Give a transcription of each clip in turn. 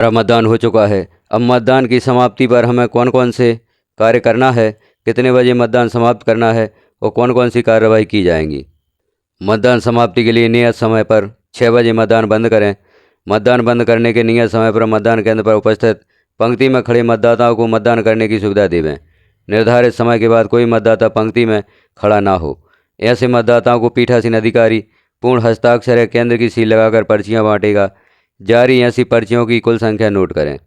हमारा मतदान हो चुका है। अब मतदान की समाप्ति पर हमें कौन कौन से कार्य करना है, कितने बजे मतदान समाप्त करना है और कौन कौन सी कार्रवाई की जाएंगी। मतदान समाप्ति के लिए नियत समय पर 6 बजे मतदान बंद करें। मतदान बंद करने के नियत समय पर मतदान केंद्र पर उपस्थित पंक्ति में खड़े मतदाताओं को मतदान करने की सुविधा देवें। निर्धारित समय के बाद कोई मतदाता पंक्ति में खड़ा ना हो। ऐसे मतदाताओं को पीठासीन अधिकारी पूर्ण हस्ताक्षर या केंद्र की सील लगाकर पर्चियां बांटेगा। जारी ऐसी पर्चियों की कुल संख्या नोट करें।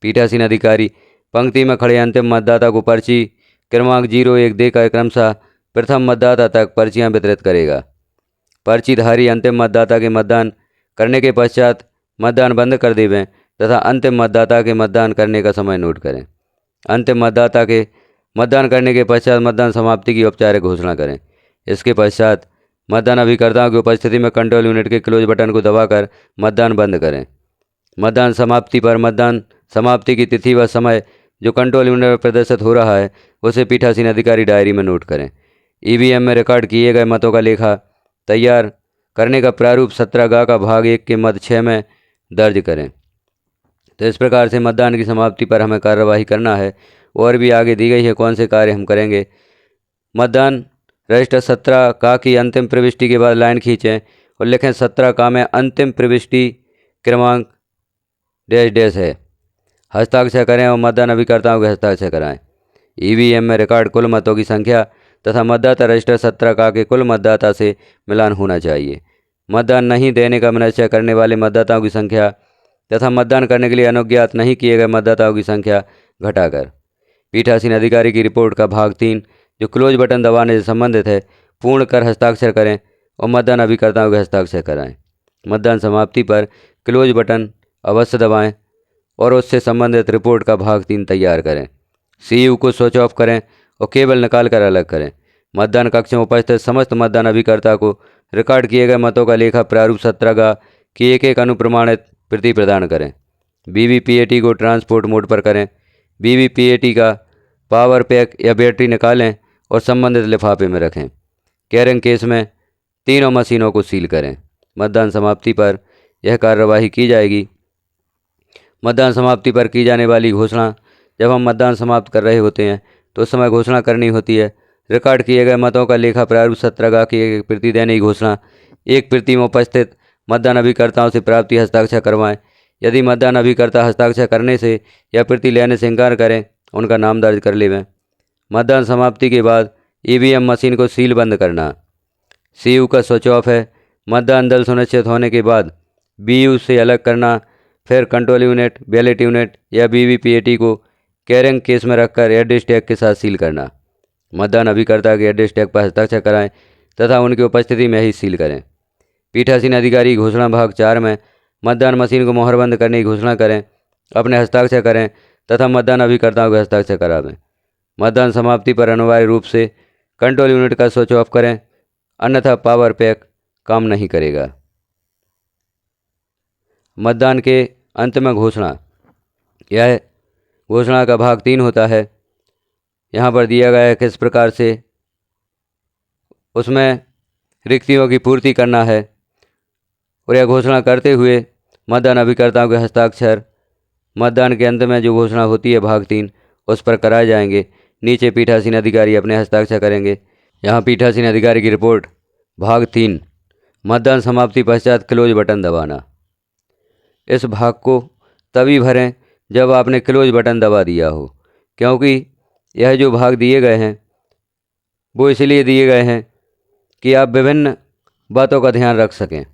पीठासीन अधिकारी पंक्ति में खड़े अंतिम मतदाता को पर्ची क्रमांक 01 देकर क्रमशः प्रथम मतदाता तक पर्चियां वितरित करेगा। पर्चीधारी अंतिम मतदाता के मतदान करने के पश्चात मतदान बंद कर देवें तथा अंतिम मतदाता के मतदान करने का समय नोट करें। अंतिम मतदाता के मतदान करने के पश्चात मतदान समाप्ति की औपचारिक घोषणा करें। इसके पश्चात मतदान अभिकर्ताओं की उपस्थिति में कंट्रोल यूनिट के क्लोज बटन को दबाकर मतदान बंद करें। मतदान समाप्ति पर मतदान समाप्ति की तिथि व समय जो कंट्रोल यूनिट में प्रदर्शित हो रहा है उसे पीठासीन अधिकारी डायरी में नोट करें। ईवीएम में रिकॉर्ड किए गए मतों का लेखा तैयार करने का प्रारूप 17 का भाग 1 के मद 6 में दर्ज करें। तो इस प्रकार से मतदान की समाप्ति पर हमें कार्यवाही करना है। और भी आगे दी गई है कौन से कार्य हम करेंगे। मतदान रजिस्टर 17 की अंतिम प्रविष्टि के बाद लाइन खींचें और लिखें 17 में अंतिम प्रविष्टि क्रमांक डैश डैश है। हस्ताक्षर करें और मतदान अभिकर्ताओं के हस्ताक्षर कराएं। ईवीएम में रिकॉर्ड कुल मतों की संख्या तथा मतदाता रजिस्टर 17 के कुल मतदाता से मिलान होना चाहिए। मतदान नहीं देने का निश्चय करने वाले मतदाताओं की संख्या तथा मतदान करने के लिए अनुज्ञात नहीं किए गए मतदाताओं की संख्या घटाकर पीठासीन अधिकारी की रिपोर्ट का भाग 3 जो क्लोज बटन दबाने से संबंधित है पूर्ण कर हस्ताक्षर करें और मतदान अभिकर्ताओं के हस्ताक्षर कराएं। मतदान समाप्ति पर क्लोज बटन अवश्य दबाएं और उससे संबंधित रिपोर्ट का भाग 3 तैयार करें। सीयू को स्विच ऑफ करें और केबल निकाल कर अलग करें। मतदान कक्ष में उपस्थित समस्त मतदान अभिकर्ता को रिकॉर्ड किए गए मतों का लेखा प्रारूप 17 की एक अनुप्रमाणित प्रति प्रदान करें। वीवीपीएटी को ट्रांसपोर्ट मोड पर करें। वीवीपीएटी का पावर पैक या बैटरी निकालें और संबंधित लिफाफे में रखें। कैरिंग केस में तीनों मशीनों को सील करें। मतदान समाप्ति पर यह कार्यवाही की जाएगी। मतदान समाप्ति पर की जाने वाली घोषणा जब हम मतदान समाप्त कर रहे होते हैं तो उस समय घोषणा करनी होती है। रिकॉर्ड किए गए मतों का लेखा प्रारूप 17 की एक प्रति देने की घोषणा एक प्रति में उपस्थित मतदान अभिकर्ताओं से प्राप्ति हस्ताक्षर करवाएं। यदि मतदान अभिकर्ता हस्ताक्षर करने से या प्रति लेने से इनकार करें उनका नाम दर्ज कर लेवें। मतदान समाप्ति के बाद ईवीएम मशीन को सील बंद करना। सीयू का स्विच ऑफ है। मतदान दल सुनिश्चित होने के बाद बीयू से अलग करना। फिर कंट्रोल यूनिट, बैलेट यूनिट या वीवीपीएटी को कैरिंग केस में रखकर एड्रेस टैग के साथ सील करना। मतदान अभिकर्ता के एड्रेस टैग पर हस्ताक्षर कराएं तथा उनकी उपस्थिति में ही सील करें। पीठासीन अधिकारी घोषणा भाग 4 में मतदान मशीन को मोहरबंद करने की घोषणा करें, अपने हस्ताक्षर करें तथा मतदान अभिकर्ताओं के हस्ताक्षर करावें। मतदान समाप्ति पर अनिवार्य रूप से कंट्रोल यूनिट का स्विच ऑफ करें, अन्यथा पावर पैक काम नहीं करेगा। मतदान के अंत में घोषणा। यह घोषणा का भाग 3 होता है। यहाँ पर दिया गया है किस प्रकार से उसमें रिक्तियों की पूर्ति करना है और यह घोषणा करते हुए मतदान अभिकर्ताओं के हस्ताक्षर मतदान के अंत में जो घोषणा होती है भाग 3 उस पर कराए जाएंगे। नीचे पीठासीन अधिकारी अपने हस्ताक्षर करेंगे। यहाँ पीठासीन अधिकारी की रिपोर्ट भाग 3 मतदान समाप्ति पश्चात क्लोज बटन दबाना। इस भाग को तभी भरें जब आपने क्लोज बटन दबा दिया हो, क्योंकि यह जो भाग दिए गए हैं वो इसलिए दिए गए हैं कि आप विभिन्न बातों का ध्यान रख सकें।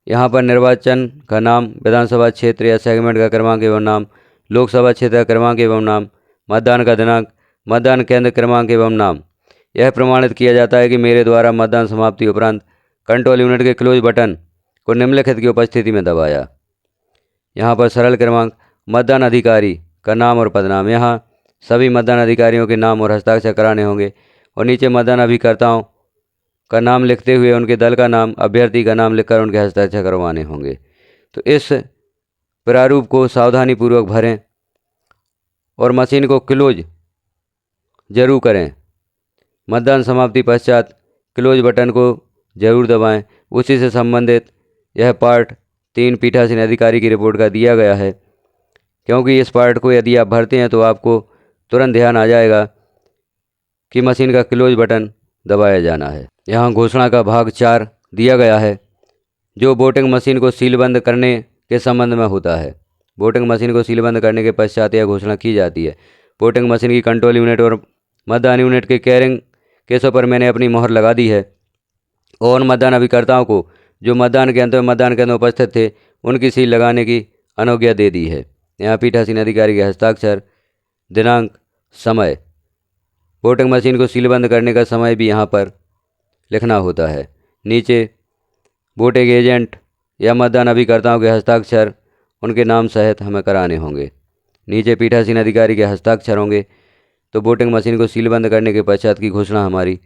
यहाँ पर निर्वाचन का नाम, विधानसभा क्षेत्र या सेगमेंट का क्रमांक एवं नाम, लोकसभा क्षेत्र का क्रमांक एवं नाम, मतदान का दिनांक, मतदान केंद्र क्रमांक एवं नाम। यह प्रमाणित किया जाता है कि मेरे द्वारा मतदान समाप्ति उपरांत कंट्रोल यूनिट के क्लोज बटन को निम्नलिखित की उपस्थिति में दबाया। यहाँ पर सरल क्रमांक, मतदान अधिकारी का नाम और पदनाम। यहाँ सभी मतदान अधिकारियों के नाम और हस्ताक्षर कराने होंगे और नीचे मतदान अभिकर्ताओं का नाम लिखते हुए उनके दल का नाम, अभ्यर्थी का नाम लिखकर उनके हस्ताक्षर करवाने होंगे। तो इस प्रारूप को सावधानीपूर्वक भरें और मशीन को क्लोज जरूर करें। मतदान समाप्ति पश्चात क्लोज बटन को जरूर दबाएं। उसी से संबंधित यह पार्ट 3 पीठासीन अधिकारी की रिपोर्ट का दिया गया है, क्योंकि इस पार्ट को यदि आप भरते हैं तो आपको तुरंत ध्यान आ जाएगा कि मशीन का क्लोज बटन दबाया जाना है। यहाँ घोषणा का भाग 4 दिया गया है, जो वोटिंग मशीन को सीलबंद करने के संबंध में होता है। वोटिंग मशीन को सीलबंद करने के पश्चात यह घोषणा की जाती है। वोटिंग मशीन की कंट्रोल यूनिट और मतदान यूनिट के कैरिंग केसों पर मैंने अपनी मोहर लगा दी है और मतदान अभिकर्ताओं को जो मतदान के अंत में मतदान केंद्र में उपस्थित थे उनकी सील लगाने की अनुज्ञा दे दी है। यहाँ पीठासीन अधिकारी के हस्ताक्षर, दिनांक, समय, वोटिंग मशीन को सीलबंद करने का समय भी यहाँ पर लिखना होता है। नीचे वोटिंग एजेंट या मतदान अभिकर्ताओं के हस्ताक्षर उनके नाम सहित हमें कराने होंगे। नीचे पीठासीन अधिकारी के हस्ताक्षर होंगे तो वोटिंग मशीन को सीलबंद करने के पश्चात की घोषणा हमारी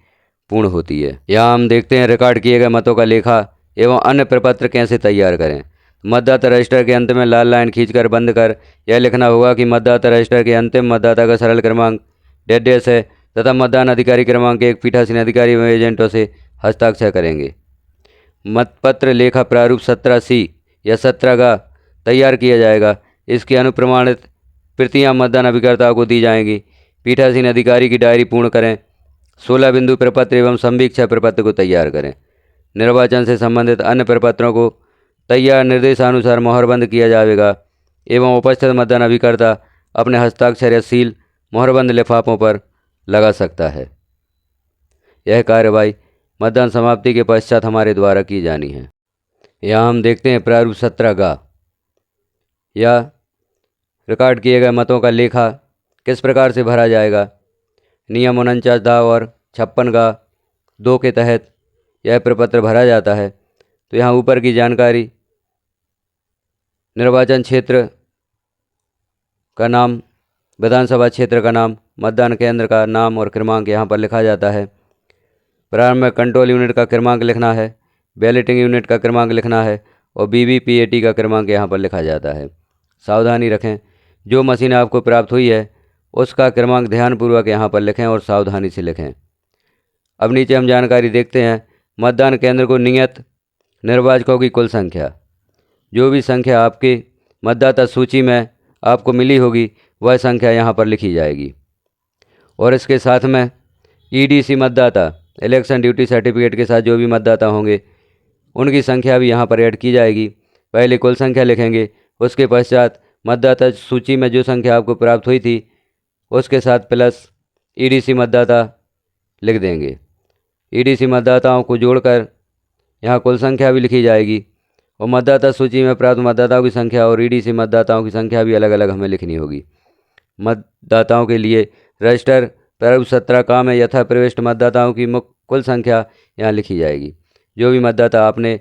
पूर्ण होती है। यहाँ हम देखते हैं रिकॉर्ड किए गए मतों का लेखा एवं अन्य प्रपत्र कैसे तैयार करें। मतदाता रजिस्टर के अंत में लाल लाइन खींचकर बंद कर यह लिखना होगा कि मतदाता रजिस्टर के अंतिम मतदाता का सरल क्रमांक डेढ़ है तथा मतदान अधिकारी क्रमांक 1 पीठासीन अधिकारी एवं एजेंटों से हस्ताक्षर करेंगे। मतपत्र लेखा प्रारूप 17C या 17 तैयार किया जाएगा। इसकी अनुप्रमाणित प्रतियां मतदान अभिकर्ताओं को दी जाएंगी। पीठासीन अधिकारी की डायरी पूर्ण करें। 16 बिंदु प्रपत्र एवं संवीक्षा प्रपत्र को तैयार करें। निर्वाचन से संबंधित अन्य प्रपत्रों को तैयार निर्देशानुसार मोहरबंद किया जाएगा एवं उपस्थित मतदान अभिकर्ता अपने हस्ताक्षर या सील मोहरबंद लिफाफों पर लगा सकता है। यह कार्यवाही मतदान समाप्ति के पश्चात हमारे द्वारा की जानी है। यहाँ हम देखते हैं प्रारूप 17 या रिकॉर्ड किए गए मतों का लेखा किस प्रकार से भरा जाएगा। नियम 49 और 56 2 के तहत यह प्रपत्र भरा जाता है। तो यहाँ ऊपर की जानकारी, निर्वाचन क्षेत्र का नाम, विधानसभा क्षेत्र का नाम, मतदान केंद्र का नाम और क्रमांक यहाँ पर लिखा जाता है। प्रारंभ में कंट्रोल यूनिट का क्रमांक लिखना है, बैलेटिंग यूनिट का क्रमांक लिखना है और BVPAT का क्रमांक यहाँ पर लिखा जाता है। सावधानी रखें, जो मशीन आपको प्राप्त हुई है उसका क्रमांक ध्यानपूर्वक यहाँ पर लिखें और सावधानी से लिखें। अब नीचे हम जानकारी देखते हैं। मतदान केंद्र को नियत निर्वाचकों की कुल संख्या, जो भी संख्या आपके मतदाता सूची में आपको मिली होगी वह संख्या यहाँ पर लिखी जाएगी और इसके साथ में EDC मतदाता, इलेक्शन ड्यूटी सर्टिफिकेट के साथ जो भी मतदाता होंगे उनकी संख्या भी यहाँ पर ऐड की जाएगी। पहले कुल संख्या लिखेंगे, उसके पश्चात मतदाता सूची में जो संख्या आपको प्राप्त हुई थी उसके साथ प्लस EDC मतदाता लिख देंगे। EDC मतदाताओं को जोड़कर यहाँ कुल संख्या भी लिखी जाएगी और मतदाता सूची में प्राप्त मतदाताओं की संख्या और EDC मतदाताओं की संख्या भी अलग अलग हमें लिखनी होगी। मतदाताओं के लिए रजिस्टर प्रारूप 17 काम है। यथा प्रविष्ट मतदाताओं की कुल संख्या यहाँ लिखी जाएगी। जो भी मतदाता आपने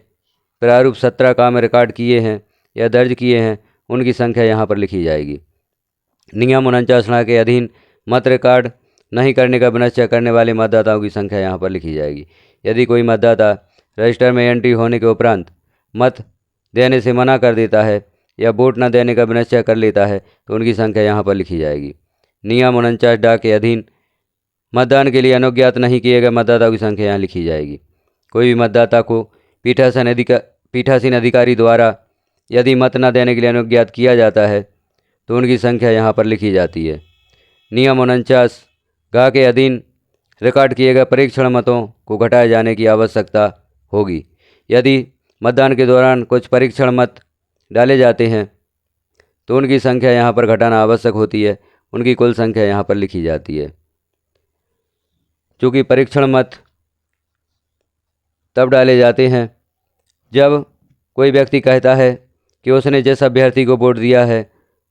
प्रारूप 17 काम में रिकॉर्ड किए हैं या दर्ज किए हैं उनकी संख्या यहाँ पर लिखी जाएगी। नियम 49 के अधीन मत रिकॉर्ड नहीं करने का विनिश्चय करने वाले मतदाताओं की संख्या यहाँ पर लिखी जाएगी। यदि कोई मतदाता रजिस्टर में एंट्री होने के उपरांत मत देने से मना कर देता है या वोट न देने का विनिश्चय कर लेता है तो उनकी संख्या यहाँ पर लिखी जाएगी। नियम 49 के अधीन मतदान के लिए अनुज्ञात नहीं किए गए मतदाताओं की संख्या यहाँ लिखी जाएगी। कोई भी मतदाता को पीठासीन अधिकारी द्वारा यदि मत न देने के लिए अनुज्ञात किया जाता है तो उनकी संख्या यहाँ पर लिखी जाती है। नियम 49 के अधीन रिकॉर्ड किए गए परीक्षण मतों को घटाए जाने की आवश्यकता होगी। यदि मतदान के दौरान कुछ परीक्षण मत डाले जाते हैं तो उनकी संख्या यहाँ पर घटाना आवश्यक होती है। उनकी कुल संख्या यहाँ पर लिखी जाती है। चूँकि परीक्षण मत तब डाले जाते हैं जब कोई व्यक्ति कहता है कि उसने जिस अभ्यर्थी को वोट दिया है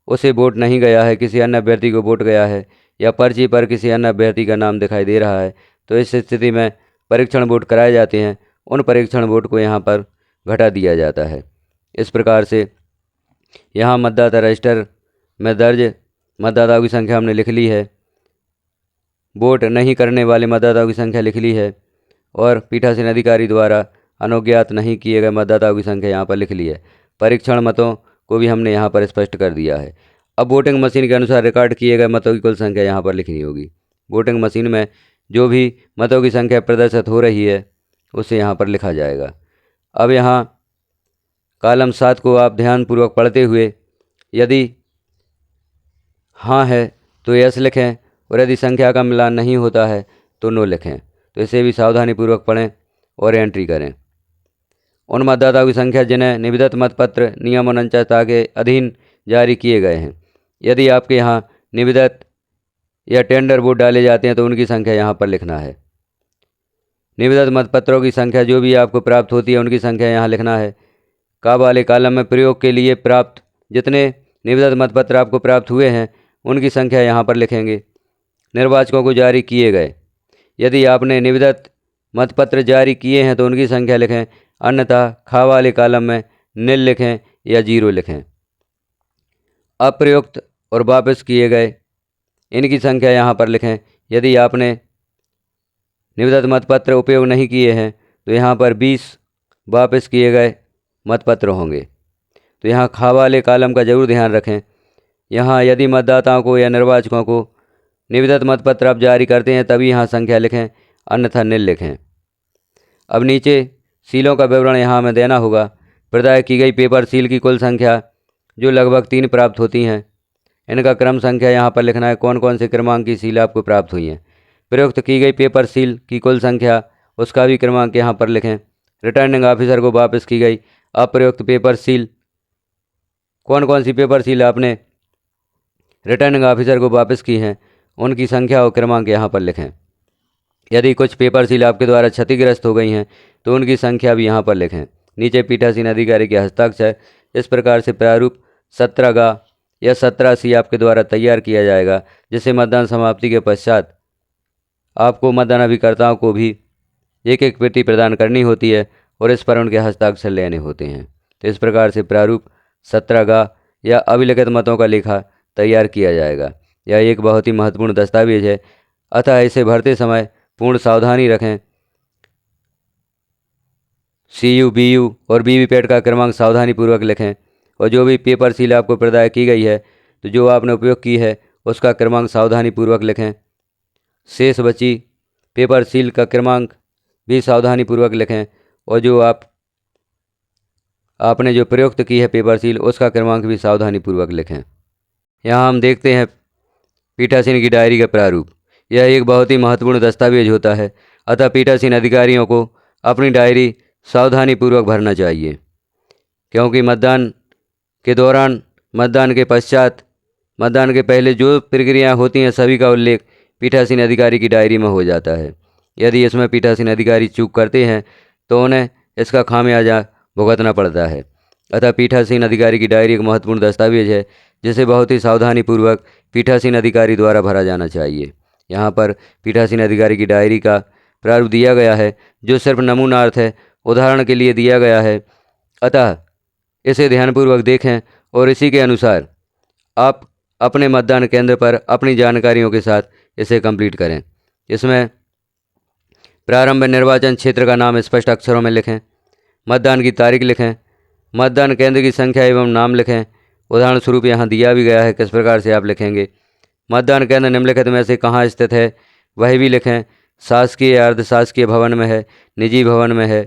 उसे वोट नहीं गया है, किसी अन्य अभ्यर्थी को वोट गया है या पर्ची पर किसी अन्य अभ्यर्थी का नाम दिखाई दे रहा है, तो इस स्थिति में परीक्षण वोट कराए जाते हैं। उन परीक्षण वोट को यहाँ पर घटा दिया जाता है। इस प्रकार से यहाँ मतदाता रजिस्टर में दर्ज मतदाताओं की संख्या हमने लिख ली है, वोट नहीं करने वाले मतदाताओं की संख्या लिख ली है और पीठासीन अधिकारी द्वारा अनुज्ञात नहीं किए गए मतदाताओं की संख्या यहाँ पर लिख ली है। परीक्षण मतों को भी हमने यहाँ पर स्पष्ट कर दिया है। अब वोटिंग मशीन के अनुसार रिकॉर्ड किए गए मतों की कुल संख्या यहाँ पर लिखनी होगी। वोटिंग मशीन में जो भी मतों की संख्या प्रदर्शित हो रही है उसे यहाँ पर लिखा जाएगा। अब यहाँ कॉलम 7 को आप ध्यानपूर्वक पढ़ते हुए यदि हाँ है तो यस लिखें और यदि संख्या का मिलान नहीं होता है तो नो लिखें। तो इसे भी सावधानीपूर्वक पढ़ें और एंट्री करें। उन मतदाताओं की संख्या जिन्हें निविदा मतपत्र नियम 49 के अधीन जारी किए गए हैं। यदि आपके यहाँ निविदा या टेंडर वोट डाले जाते हैं तो उनकी संख्या यहाँ पर लिखना है। निविदा मतपत्रों की संख्या जो भी आपको प्राप्त होती है उनकी संख्या यहाँ लिखना है। का वाले कॉलम में प्रयोग के लिए प्राप्त जितने निविदा मतपत्र आपको प्राप्त हुए हैं उनकी संख्या यहाँ पर लिखेंगे। निर्वाचकों को जारी किए गए, यदि आपने निविदा मतपत्र जारी किए हैं तो उनकी संख्या लिखें, अन्यथा खा वाले कॉलम में नील लिखें या 0 लिखें। अप्रयुक्त और वापस किए गए, इनकी संख्या यहाँ पर लिखें। यदि आपने निविदा मतपत्र उपयोग नहीं किए हैं तो यहाँ पर 20 वापस किए गए मतपत्र होंगे। तो यहाँ खा वाले कॉलम का जरूर ध्यान रखें। यहाँ यदि मतदाताओं को या निर्वाचकों को निविदा मतपत्र आप जारी करते हैं तभी यहाँ संख्या लिखें, अन्यथा नील लिखें। अब नीचे सीलों का विवरण यहाँ हमें देना होगा। प्रदाय की गई पेपर सील की कुल संख्या जो लगभग 3 प्राप्त होती हैं, इनका क्रम संख्या यहाँ पर लिखना है। कौन कौन से क्रमांक की सील आपको प्राप्त हुई हैं। प्रयुक्त की गई पेपर सील की कुल संख्या, उसका भी क्रमांक यहाँ पर लिखें। रिटर्निंग ऑफिसर को वापस की गई अप्रयुक्त पेपर सील, कौन कौन सी पेपर सील आपने रिटर्निंग ऑफिसर को वापस की हैं उनकी संख्या और क्रमांक यहाँ पर लिखें। यदि कुछ पेपर सील आपके द्वारा क्षतिग्रस्त हो गई हैं तो उनकी संख्या भी यहाँ पर लिखें। नीचे पीठासीन अधिकारी के हस्ताक्षर इस प्रकार से प्रारूप 17 या 17C आपके द्वारा तैयार किया जाएगा, जिसे मतदान समाप्ति के पश्चात आपको मतदान अभिकर्ताओं को भी एक एक प्रति प्रदान करनी होती है और इस पर उनके हस्ताक्षर लेने होते हैं। तो इस प्रकार से प्रारूप 17 या अभिलिखित मतों का लेखा तैयार किया जाएगा। यह एक बहुत ही महत्वपूर्ण दस्तावेज है, अतः इसे भरते समय पूर्ण सावधानी रखें। CU, BU और वीवीपैट का क्रमांक सावधानीपूर्वक लिखें और जो भी पेपर सील आपको प्रदाय की गई है तो जो आपने उपयोग की है उसका क्रमांक सावधानीपूर्वक लिखें। शेष बची पेपर सील का क्रमांक भी सावधानीपूर्वक लिखें और जो आपने जो प्रयुक्त की है पेपर सील उसका क्रमांक भी सावधानीपूर्वक लिखें। यहाँ हम देखते हैं पीठासीन की डायरी का प्रारूप। यह एक बहुत ही महत्वपूर्ण दस्तावेज होता है, अतः पीठासीन अधिकारियों को अपनी डायरी सावधानीपूर्वक भरना चाहिए, क्योंकि मतदान के दौरान, मतदान के पश्चात, मतदान के पहले जो प्रक्रियाएँ होती हैं सभी का उल्लेख पीठासीन अधिकारी की डायरी में हो जाता है। यदि इसमें पीठासीन अधिकारी चूक करते हैं तो उन्हें इसका खामियाजा भुगतना पड़ता है। अतः पीठासीन अधिकारी की डायरी एक महत्वपूर्ण दस्तावेज है जिसे बहुत ही सावधानीपूर्वक पीठासीन अधिकारी द्वारा भरा जाना चाहिए। यहाँ पर पीठासीन अधिकारी की डायरी का प्रारूप दिया गया है जो सिर्फ नमूनार्थ है, उदाहरण के लिए दिया गया है, अतः इसे ध्यानपूर्वक देखें और इसी के अनुसार आप अपने मतदान केंद्र पर अपनी जानकारियों के साथ इसे कंप्लीट करें। इसमें प्रारंभ निर्वाचन क्षेत्र का नाम स्पष्ट अक्षरों में लिखें, मतदान की तारीख लिखें, मतदान केंद्र की संख्या एवं नाम लिखें। उदाहरण स्वरूप यहाँ दिया भी गया है किस प्रकार से आप लिखेंगे। मतदान केंद्र निम्नलिखित में से कहाँ स्थित है वह भी लिखें। शासकीय या अर्धशासकीय भवन में है, निजी भवन में है,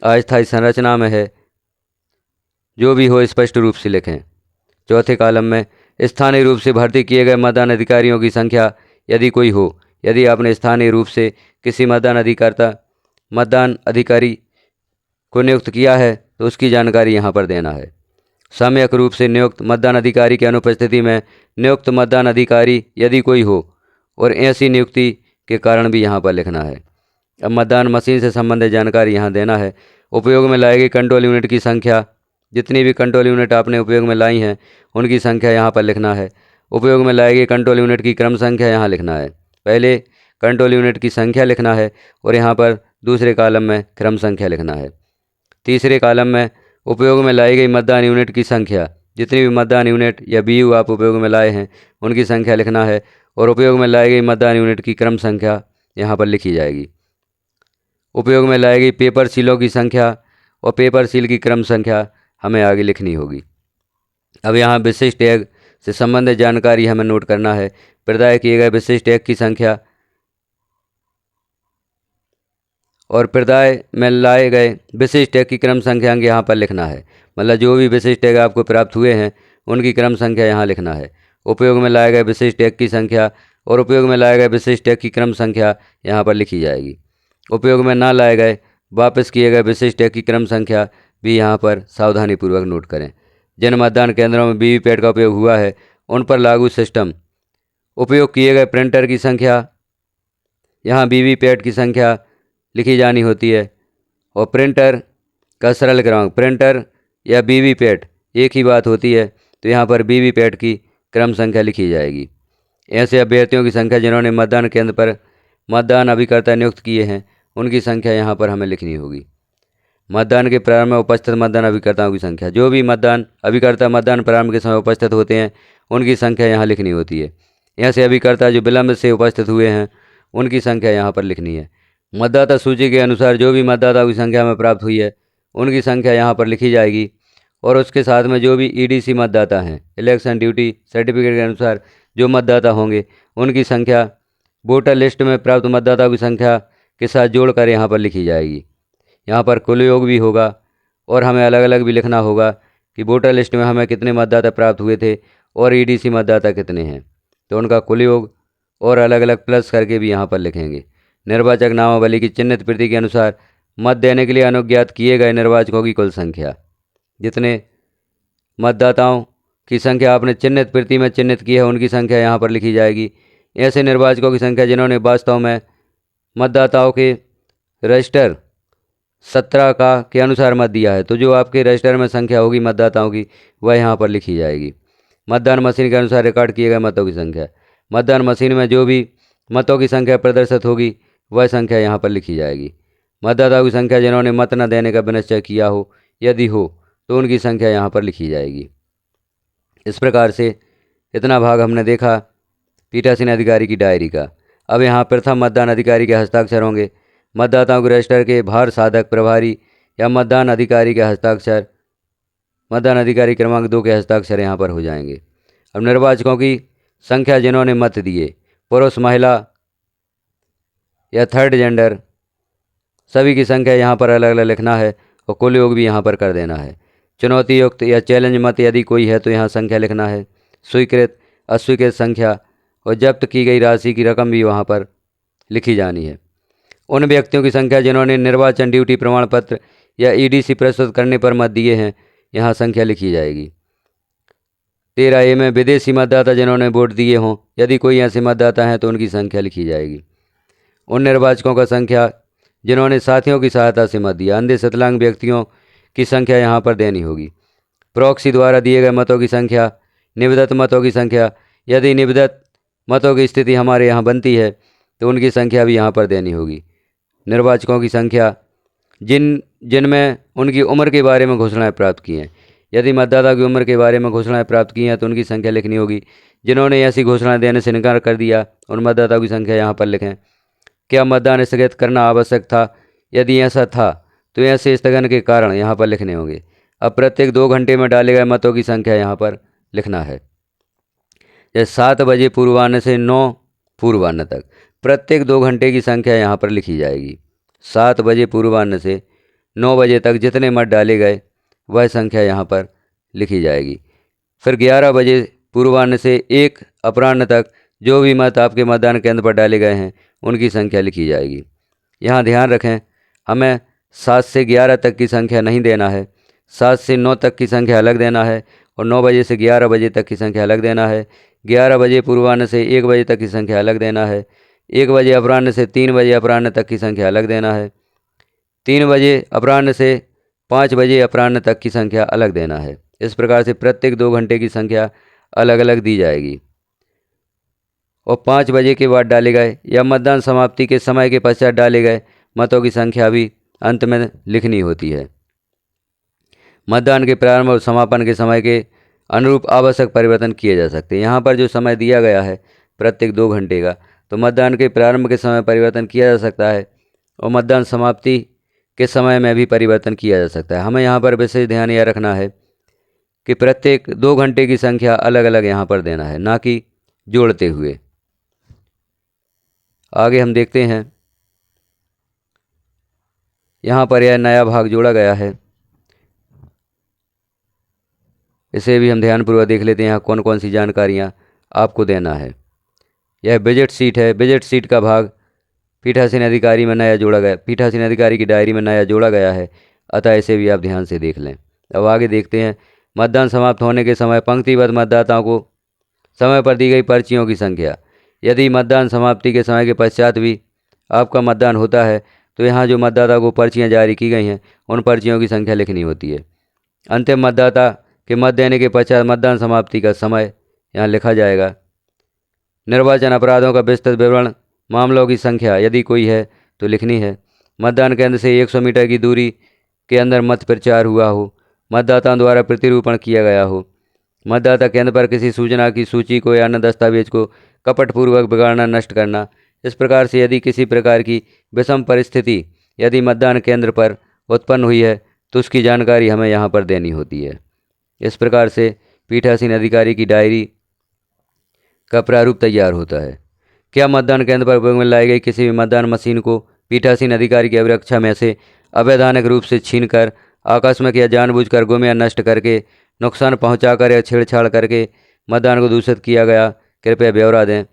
अस्थायी संरचना में है, जो भी हो स्पष्ट रूप से लिखें। चौथे कॉलम में स्थानीय रूप से भर्ती किए गए मतदान अधिकारियों की संख्या यदि कोई हो, यदि आपने स्थानीय रूप से किसी मतदान अधिकारी को नियुक्त किया है तो उसकी जानकारी यहाँ पर देना है। सम्यक रूप से नियुक्त मतदान अधिकारी की अनुपस्थिति में नियुक्त मतदान अधिकारी यदि कोई हो और ऐसी नियुक्ति के कारण भी यहाँ पर लिखना है। अब मतदान मशीन से संबंधित जानकारी यहाँ देना है। उपयोग में लाई गई कंट्रोल यूनिट की संख्या, जितनी भी कंट्रोल यूनिट आपने उपयोग में लाई हैं उनकी संख्या यहाँ पर लिखना है। उपयोग में लाई गई कंट्रोल यूनिट की क्रम संख्या यहाँ लिखना है। पहले कंट्रोल यूनिट की संख्या लिखना है और यहाँ पर दूसरे कॉलम में क्रम संख्या लिखना है। तीसरे कॉलम में उपयोग में लाई गई मतदान यूनिट की संख्या, जितनी भी मतदान यूनिट या BU आप उपयोग में लाए हैं उनकी संख्या लिखना है और उपयोग में लाई गई मतदान यूनिट की क्रम संख्या यहाँ पर लिखी जाएगी। उपयोग में लाई गई पेपर सीलों की संख्या और पेपर सील की क्रम संख्या हमें आगे लिखनी होगी। अब यहाँ विशिष्ट टैग से संबंधित जानकारी हमें नोट करना है। प्रदाय किए गए विशिष्ट टैग की संख्या और प्रदाय में लाए गए विशिष्ट टैग की क्रम संख्यांक यहाँ पर लिखना है। मतलब जो भी विशिष्ट टैग आपको प्राप्त हुए हैं उनकी क्रम संख्या यहाँ लिखना है। उपयोग में लाए गए विशिष्ट टैग की संख्या और उपयोग में लाए गए विशिष्ट टैग की क्रम संख्या यहाँ पर लिखी जाएगी। उपयोग में ना लाए गए वापस किए गए विशिष्ट टैग की क्रम संख्या भी यहाँ पर सावधानीपूर्वक नोट करें। जिन मतदान केंद्रों में वीवीपैट का उपयोग हुआ है उन पर लागू सिस्टम उपयोग किए गए प्रिंटर की संख्या, यहाँ वीवीपैट की संख्या लिखी जानी होती है और प्रिंटर का सरल क्रमांक, प्रिंटर या वीवीपैट एक ही बात होती है, तो यहाँ पर वीवीपैट की क्रम संख्या लिखी जाएगी। ऐसे अभ्यर्थियों की संख्या जिन्होंने मतदान केंद्र पर मतदान अभिकर्ता नियुक्त किए हैं उनकी संख्या यहाँ पर हमें लिखनी होगी। मतदान के प्रारंभ में उपस्थित मतदान अभिकर्ताओं की संख्या, जो भी मतदान अभिकर्ता मतदान प्रारंभ के समय उपस्थित होते हैं उनकी संख्या यहाँ लिखनी होती है। ऐसे अभिकर्ता जो विलंब से उपस्थित हुए हैं उनकी संख्या यहाँ पर लिखनी है। मतदाता सूची के अनुसार जो भी मतदाताओं की संख्या में प्राप्त हुई है उनकी संख्या यहाँ पर लिखी जाएगी और उसके साथ में जो भी ईडीसी मतदाता हैं, इलेक्शन ड्यूटी सर्टिफिकेट के अनुसार जो मतदाता होंगे उनकी संख्या वोटर लिस्ट में प्राप्त मतदाताओं की संख्या के साथ जोड़कर यहाँ पर लिखी जाएगी। यहाँ पर कुल योग भी होगा और हमें अलग अलग भी लिखना होगा कि वोटर लिस्ट में हमें कितने मतदाता प्राप्त हुए थे और ईडीसी मतदाता कितने हैं, तो उनका कुल योग और अलग अलग प्लस करके भी यहाँ पर लिखेंगे। निर्वाचक नामावली की चिन्हित प्रति के अनुसार मत देने के लिए अनुज्ञात किए गए निर्वाचकों की कुल संख्या, जितने मतदाताओं की संख्या आपने चिन्हित प्रति में चिन्हित की है उनकी संख्या यहाँ पर लिखी जाएगी। ऐसे निर्वाचकों की संख्या जिन्होंने वास्तव में मतदाताओं के रजिस्टर 17 का के अनुसार मत दिया है, तो जो आपके रजिस्टर में संख्या होगी मतदाताओं की वह यहाँ पर लिखी जाएगी। मतदान मशीन के अनुसार रिकॉर्ड किए गए मतों की संख्या, मतदान मशीन में जो भी मतों की संख्या प्रदर्शित होगी वह संख्या यहाँ पर लिखी जाएगी। मतदाताओं की संख्या जिन्होंने मत न देने का विनिश्चय किया हो, यदि हो तो उनकी संख्या यहाँ पर लिखी जाएगी। इस प्रकार से इतना भाग हमने देखा पीठासीन अधिकारी की डायरी का। अब यहाँ प्रथम मतदान अधिकारी के हस्ताक्षर होंगे। मतदाताओं के रजिस्टर के भार साधक प्रभारी या मतदान अधिकारी के हस्ताक्षर, मतदान अधिकारी क्रमांक 2 के हस्ताक्षर यहाँ पर हो जाएंगे। अब निर्वाचकों की संख्या जिन्होंने मत दिए, पुरुष महिला या थर्ड जेंडर, सभी की संख्या यहाँ पर अलग अलग लिखना है और कुल योग भी यहाँ पर कर देना है। चुनौती युक्त या चैलेंज मत यदि कोई है तो यहाँ संख्या लिखना है। स्वीकृत अस्वीकृत संख्या और जब्त की गई राशि की रकम भी वहाँ पर लिखी जानी है। उन व्यक्तियों की संख्या जिन्होंने निर्वाचन ड्यूटी प्रमाण पत्र या ईडीसी प्रस्तुत करने पर मत दिए हैं, यहाँ संख्या लिखी जाएगी। 13A में विदेशी मतदाता जिन्होंने वोट दिए हों, यदि कोई ऐसे मतदाता हैं तो उनकी संख्या लिखी जाएगी। उन निर्वाचकों का संख्या जिन्होंने साथियों की सहायता से मत दिया, अंधे विकलांग व्यक्तियों की संख्या यहाँ पर देनी होगी। प्रॉक्सी द्वारा दिए गए मतों की संख्या, निविदत मतों की संख्या, यदि निविदत मतों की स्थिति हमारे यहाँ बनती है तो उनकी संख्या भी यहाँ पर देनी होगी। निर्वाचकों की संख्या जिनमें उनकी उम्र के बारे में घोषणाएं प्राप्त की हैं, यदि मतदाता की उम्र के बारे में घोषणाएं प्राप्त की हैं तो उनकी संख्या लिखनी होगी। जिन्होंने ऐसी घोषणा देने से इनकार कर दिया उन मतदाताओं की संख्या यहाँ पर लिखें। क्या मतदान स्थगित करना आवश्यक था? यदि ऐसा था तो ऐसे स्थगन के कारण यहाँ पर लिखने होंगे। अब प्रत्येक 2 घंटे में डाले गए मतों की संख्या यहाँ पर लिखना है। जैसे 7 बजे पूर्वाह्न से 9 पूर्वाह्न तक प्रत्येक 2 घंटे की संख्या यहाँ पर लिखी जाएगी। 7 बजे पूर्वाह्न से 9 बजे तक जितने मत डाले गए वह संख्या यहाँ पर लिखी जाएगी। फिर 11 बजे पूर्वाह्न से 1 अपराह्न तक जो भी मत आपके मतदान केंद्र पर डाले गए हैं उनकी संख्या लिखी जाएगी। यहाँ ध्यान रखें, हमें 7 से 11 तक की संख्या नहीं देना है। 7 से 9 तक की संख्या अलग देना है और 9 बजे से 11 बजे तक की संख्या अलग देना है। 11 बजे पूर्वाह्न से 1 बजे तक की संख्या अलग देना है। 1 बजे अपराह्न से 3 बजे अपराह्न तक की संख्या अलग देना है। 3 बजे अपराह्न से 5 बजे अपराह्न तक की संख्या अलग देना है। इस प्रकार से प्रत्येक 2 घंटे की संख्या अलग अलग दी जाएगी और 5 बजे के बाद डाले गए या मतदान समाप्ति के समय के पश्चात डाले गए मतों की संख्या भी अंत में लिखनी होती है। मतदान के प्रारंभ और समापन के समय के अनुरूप आवश्यक परिवर्तन किए जा सकते हैं। यहाँ पर जो समय दिया गया है प्रत्येक 2 घंटे का, तो मतदान के प्रारंभ के समय परिवर्तन किया जा सकता है और मतदान समाप्ति के समय में भी परिवर्तन किया जा सकता है। हमें यहाँ पर विशेष ध्यान यह रखना है कि प्रत्येक 2 घंटे की संख्या अलग अलग यहाँ पर देना है, ना कि जोड़ते हुए। आगे हम देखते हैं, यहाँ पर यह नया भाग जोड़ा गया है। इसे भी हम ध्यानपूर्वक देख लेते हैं यहाँ कौन कौन सी जानकारियाँ आपको देना है। यह बजट सीट है। बजट सीट का भाग पीठासीन अधिकारी में नया जोड़ा गया, पीठासीन अधिकारी की डायरी में नया जोड़ा गया है, अतः इसे भी आप ध्यान से देख लें। अब आगे देखते हैं। मतदान समाप्त होने के समय पंक्तिबद्ध मतदाताओं को समय पर दी गई पर्चियों की संख्या। यदि मतदान समाप्ति के समय के पश्चात भी आपका मतदान होता है तो यहाँ जो मतदाता को पर्चियाँ जारी की गई हैं उन पर्चियों की संख्या लिखनी होती है। अंतिम मतदाता के मत देने के पश्चात मतदान समाप्ति का समय यहाँ लिखा जाएगा। निर्वाचन अपराधों का विस्तृत विवरण, मामलों की संख्या यदि कोई है तो लिखनी है। मतदान केंद्र से 100 मीटर की दूरी के अंदर मत प्रचार हुआ हो, मतदाताओं द्वारा प्रतिरूपण किया गया हो, मतदाता केंद्र पर किसी सूचना की सूची को या अन्य दस्तावेज को कपटपूर्वक बिगाड़ना, नष्ट करना। इस प्रकार से यदि किसी प्रकार की विषम परिस्थिति यदि मतदान केंद्र पर उत्पन्न हुई है तो उसकी जानकारी हमें यहाँ पर देनी होती है। इस प्रकार से पीठासीन अधिकारी की डायरी का प्रारूप तैयार होता है। क्या मतदान केंद्र पर उपयोग में लाई गई किसी भी मतदान मशीन को पीठासीन अधिकारी की अभिरक्षा में से अवैधानिक रूप से छीनकर, आकस्मिक या जानबूझकर गुम या नष्ट करके, नुकसान पहुंचाकर या छेड़छाड़ करके मतदान को दूषित किया गया, कृपया ब्यौरा दें।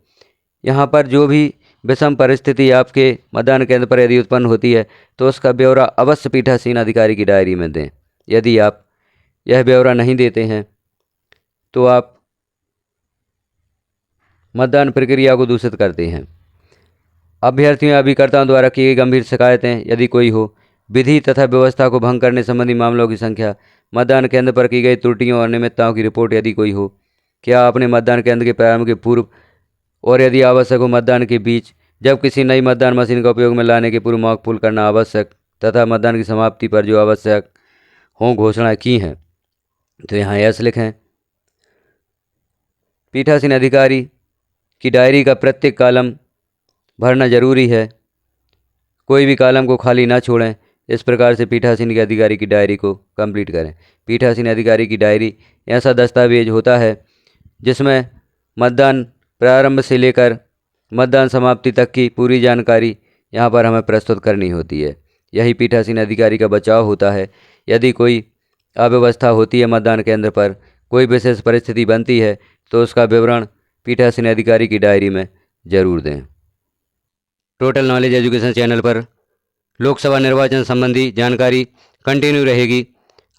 यहाँ पर जो भी विषम परिस्थिति आपके मतदान केंद्र पर यदि उत्पन्न होती है तो उसका ब्यौरा अवश्य पीठासीन अधिकारी की डायरी में दें। यदि आप यह ब्यौरा नहीं देते हैं तो आप मतदान प्रक्रिया को दूषित करते हैं। अभ्यर्थियों या अभिकर्ताओं द्वारा की गई गंभीर शिकायतें यदि कोई हो, विधि तथा व्यवस्था को भंग करने संबंधी मामलों की संख्या, मतदान केंद्र पर की गई त्रुटियों और अनियमितताओं की रिपोर्ट यदि कोई हो, क्या आपने मतदान केंद्र के प्रारंभ के पूर्व और यदि आवश्यक हो मतदान के बीच, जब किसी नई मतदान मशीन का उपयोग में लाने के पूर्व मॉक पोल करना आवश्यक तथा मतदान की समाप्ति पर जो आवश्यक हों घोषणाएं की हैं, तो यहाँ यस लिखें। पीठासीन अधिकारी की डायरी का प्रत्येक कॉलम भरना जरूरी है, कोई भी कॉलम को खाली ना छोड़ें। इस प्रकार से पीठासीन के अधिकारी की डायरी को कंप्लीट करें। पीठासीन अधिकारी की डायरी ऐसा दस्तावेज होता है जिसमें मतदान प्रारंभ से लेकर मतदान समाप्ति तक की पूरी जानकारी यहाँ पर हमें प्रस्तुत करनी होती है। यही पीठासीन अधिकारी का बचाव होता है। यदि कोई अव्यवस्था होती है मतदान केंद्र पर, कोई विशेष परिस्थिति बनती है तो उसका विवरण पीठासीन अधिकारी की डायरी में जरूर दें। टोटल नॉलेज एजुकेशन चैनल पर लोकसभा निर्वाचन संबंधी जानकारी कंटिन्यू रहेगी।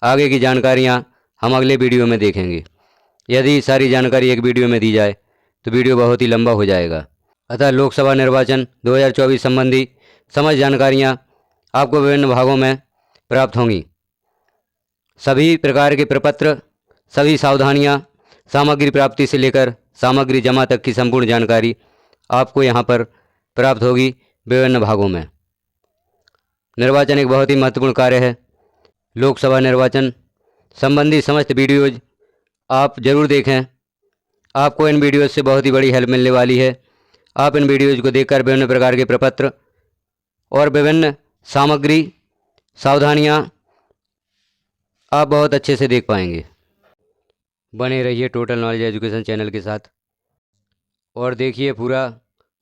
आगे की जानकारियां हम अगले वीडियो में देखेंगे। यदि सारी जानकारी एक वीडियो में दी जाए तो वीडियो बहुत ही लंबा हो जाएगा, अतः लोकसभा निर्वाचन 2024 संबंधी समस्त जानकारियां आपको विभिन्न भागों में प्राप्त होंगी। सभी प्रकार के प्रपत्र, सभी सावधानियां, सामग्री प्राप्ति से लेकर सामग्री जमा तक की संपूर्ण जानकारी आपको यहाँ पर प्राप्त होगी विभिन्न भागों में। निर्वाचन एक बहुत ही महत्वपूर्ण कार्य है। लोकसभा निर्वाचन संबंधी समस्त वीडियोज आप जरूर देखें। आपको इन वीडियोज से बहुत ही बड़ी हेल्प मिलने वाली है। आप इन वीडियोज को देखकर विभिन्न प्रकार के प्रपत्र और विभिन्न सामग्री, सावधानियाँ आप बहुत अच्छे से देख पाएंगे। बने रहिए टोटल नॉलेज एजुकेशन चैनल के साथ और देखिए पूरा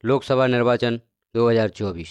लोकसभा निर्वाचन 2024।